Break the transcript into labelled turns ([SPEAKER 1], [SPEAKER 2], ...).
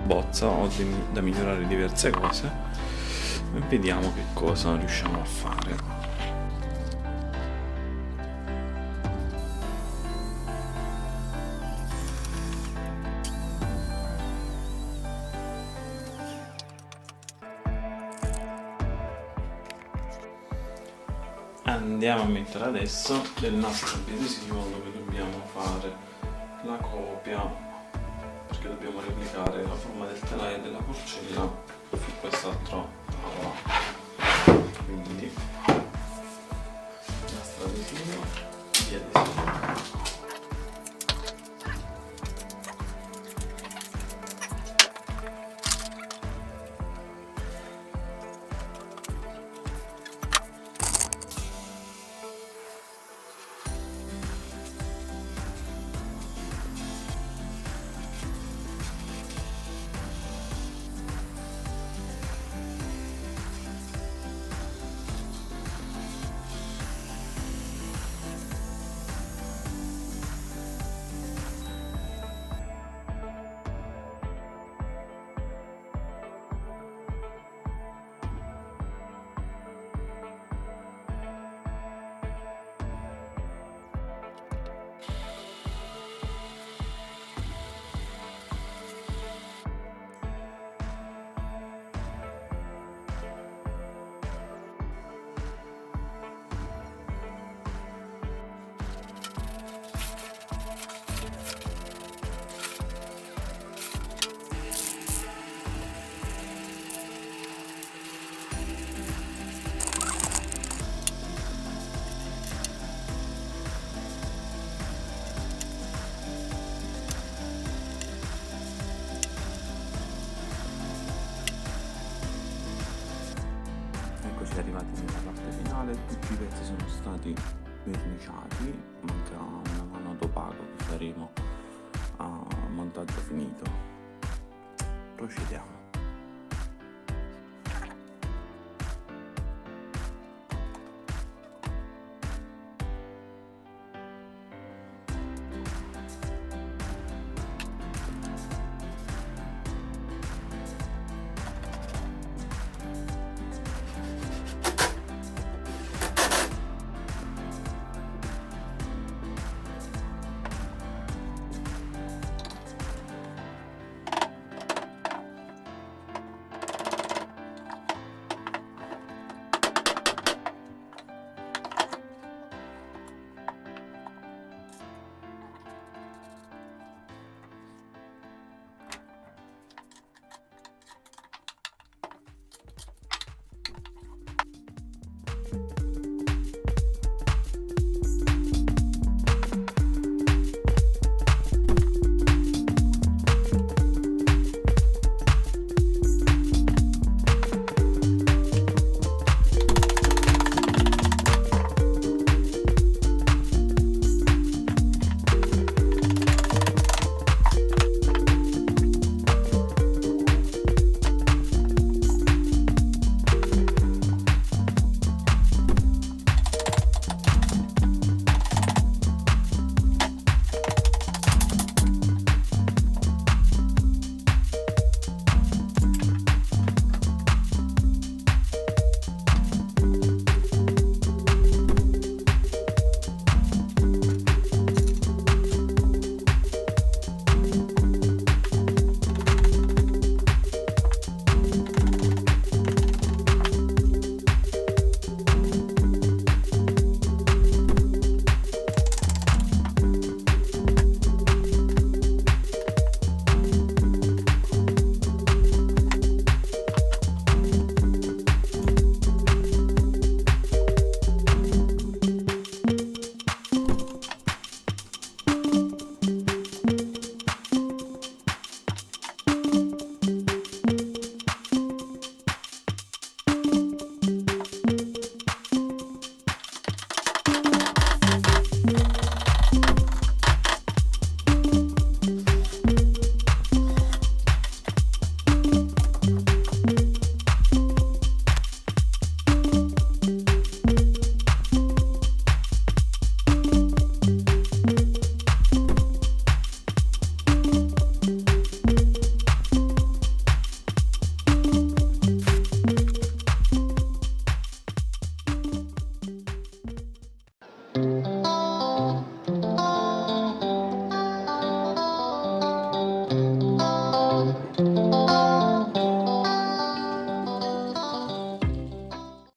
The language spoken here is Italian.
[SPEAKER 1] bozza, ho da migliorare diverse cose e vediamo che cosa riusciamo a fare. Andiamo a mettere adesso del nastro adesivo dove dobbiamo fare la copia, perché dobbiamo replicare la forma del telaio e della porcella su quest'altra tavola. Quindi nastro adesivo e adesivo. Arrivati nella parte finale, tutti i pezzi sono stati verniciati, manca una mano d'opaco che faremo a montaggio finito. Procediamo.